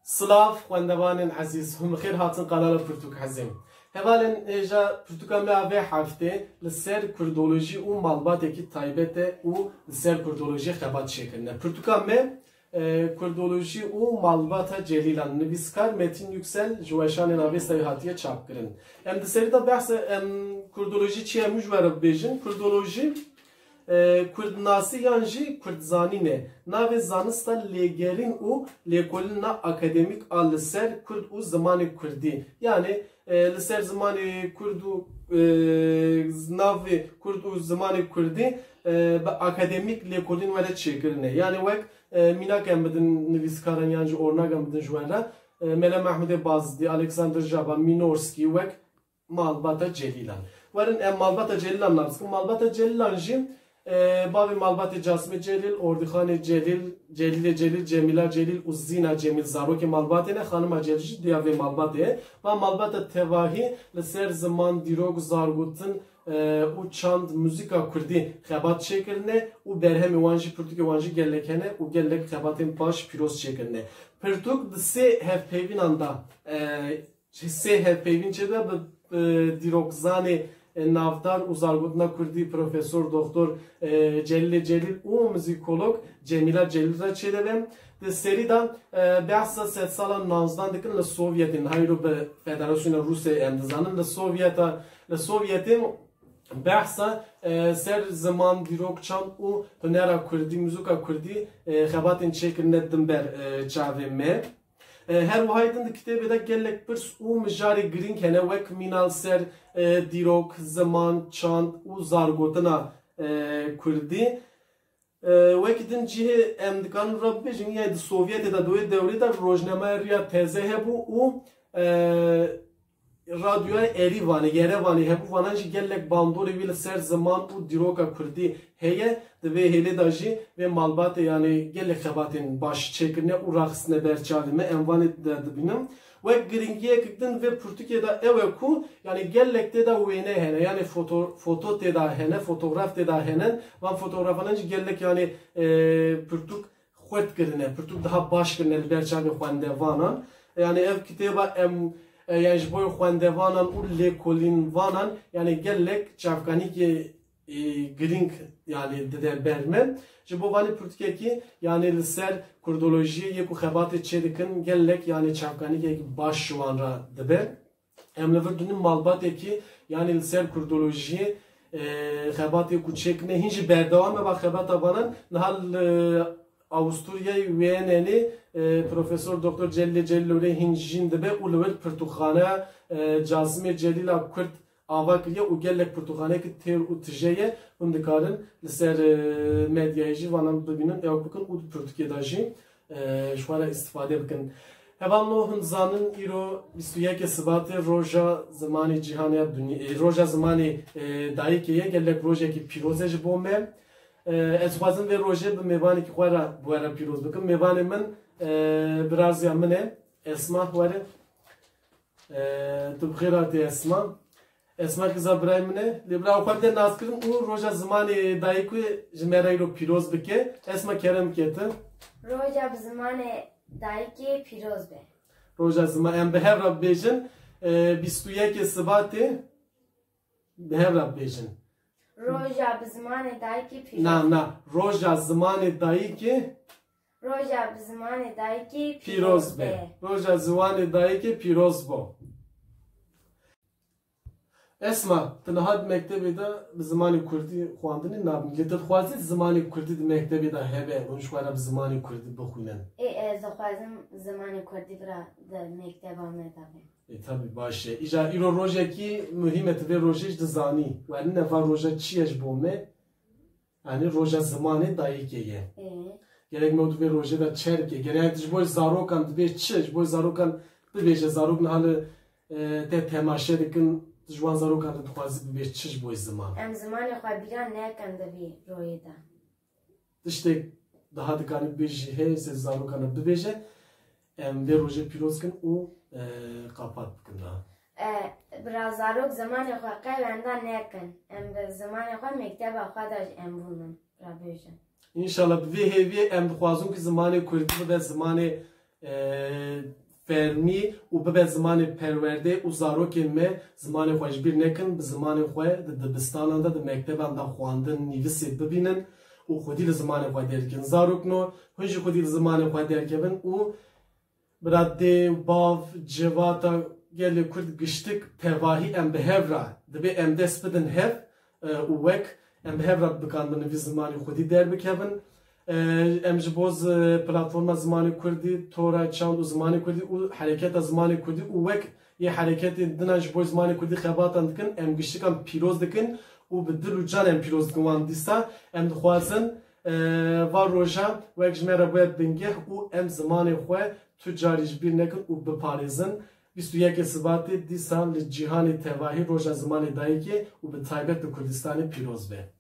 سلاف خوندوان عزیز هم خیر هاتن قنال پرتوک حزیم هوالن ایجا پرتوکا میاوی هفته لسر کردولوژی و مالبات کی تایبت و لسر کردولوژی خبات شکلنه پرتوکا می کردولوژی و مالبات جلیلان نویسکار متین yüksel جوشان ناوی سیاحتی چاپ کردن ام دسری دا بحث کردولوژی چیه مجبور بیجن کردولوژی Kurdnasi yanjı Kurdzani ne? Nave zanista legerin u lekolina akademik al liser Kurd u zamanı Kurdi. Yani liser zamanı Kurdu nave Kurd u zamanı Kurdi akademik lekolin vere çekirne. Yani vek minak emedin nüviskaran yancı ornak emedin juvara Mele Mahmud Bazdi, Alexander Jaba, Minorski vek Malbata Celilan. Varın Malbata Celilan namsın. Malbata Celilan jim Bavi Malbati Casme Celil, Ordihane Celil, Celile Celil, Cemila Celil, Uzzina Cemil Zaroki Malbati ne Hanıma Celil diye ve Malbati ve Malbati Tevahi Leser Zaman Dirog Zargut'un u çand müzika kurdi xebat şekline u berhem wanji Pürtük wanji gellekene u gellek xebatin baş piros şekline Pürtük se hevpevin anda se hevpevin çede Dirog zani navdar uzargutna kurdi profesör doktor Celil Celil u müzikolog Cemila Celil ra çelevem de serida bahsa set salan nazdan dikin le Sovyetin hayro be Federasyona Rusya endizanın le Sovyetin bahsa ser zaman dirokçan u nera kurdi müzika kurdi xebatin çekirne dimber çavemme her vahiydin de kitabı da gellek bir u mijari green kene vek minal ser dirok zaman çant u zargotuna kurdi vekidin cihe emdikan rabbi jiniye Sovyet da doye devri da rojnama riya teze hebu u radyoya Erivani, Yerevani hebu vananji gellek bandori vil ser zaman u diroka kurdi heye ve hele daji ve malbate yani gellek xebatin baş çekirne u raksine berçavime envani derdi binim ve gringiye kıktın ve Türkiye'de eve ku yani gellekte da uene hene yani foto te da hene fotoğraf te da hene van fotoğrafınınca gellek yani Türk xwet kirine Türk daha baş kirine berçavi xwendevanan yani ev kitaba yani boy xwendevanan u lekolin vanan yani gellek çavkani ki gring yani de bermen bu vani Türkiye ki yani liser kurdoloji ye ku xebat çedikin gellek yani çavkani ki baş şuvanra deber emleverdünün malbat ki yani liser kurdoloji xebat ku çekne hinci berdavam ve xebat avanan nahal Avusturya Viyana'ni Profesör Doktor Celil Celil'e hincin de be ulvel Pırtukhana Cazime Celil'a Kürt avakliye u gellek Pırtukhana ki ter u tijeye undikarın liser medyayıcı vanam bugünün evbukun u Pırtukyedaji şu ana istifade bakın. Hevan nohun zanın iro bistuyake sıbatı roja zamanı cihaniya dünya roja zamanı daikeye gellek roja ki pirozej bombe Ez xwazim ve roje bi mevanekî xwe re bu were pîroz bikim. Mevanê min biraziya min e Esma were tu bi xêr hatî Esma. Esma kiza birayê min e. Lê bira xwe de nas kirin û roja zimanê dayîkê ji me re îro pîroz bike. Esma kerem bike ti. Roja bi zimanê dayîkê pîroz be. Roja zimanê em bi hev re bibêjin bîstûyekê Sibatê bi hev re bibêjin. Roja bi zimanê dayîkê pîroz. Na roja zimanê dayîkê Roja bi zimanê dayîkê pîroz be. Roja zimanê dayîkê pîroz bo. Esma, tinahad mektebê de bi zimanê Kurdî xwandinê nabin. Lê tu dixwazî zimanê Kurdî di mektebê de hebe hûn ji xwe re bi zimanê Kurdî bixwînin. Ez dixwazim zimanê Kurdî bira di mekteba me de be. Tabii baş e. İja îro rojekî mühim et vê rojê ji dizanî. We neva roja çi ye ji bo me? Yani roja zimanê dayîkê ye. Gerek me tu vê rojê de çerke. Gerek ji bo zarokan dibe çi ji bo zarokan bibêje zarok nihalı te temaşe dikin ji wan zarokan de dixwazî bibe çi ji bo ziman. Em zimanê xwe bîran nekin di vê royê de. Tiştek daha dikanî bibêjî hê se zarokan de bibêje em vê rojê pîroz kin û kapat bikin da. Biraz zarok zimanê xwe qewenda nekin. Em bi zimanê xwe mekteba xwe de em bûnin. İnşallah vê hêviyê em dixwazin ku zimanê Kurdî bibe zimanê fermî û bibe zimanê perwerdê û zarokên me zimanê xwe ji bîr nekin, bi zimanê xwe di dibistanan de di mekteban de xwandin nivîsê bibînin û xwedî li zimanê xwe derkin. Zarokno hûn jî xwedî li zimanê xwe derkevin û bira dê, bav, civata gelê Kurd giştik tevahî em bi hev re dibe em dest bidin hev û wek em bi hev re bikan bi nivî zimanê xwedî derbikevin. Em ji bo platforma zimanê Kurdî, tora çand û zimanê Kurdî û hereketa zimanê Kurdî û wek yê hereketên dinan ji bo zimanê Kurdî xebatan dikin, em giştikan pîroz dikin û bi dil û can em pîroz dikin wan dîsa em dixwazin va roja wek ji me re bûye bingeh û em zimanê xwe tu carî ji bîr nekin û biparêzin. 21 Sibatê dîsa li cîhanê tevahî roja zimanê dayîkê û bi taybet li Kurdistanê pîroz be.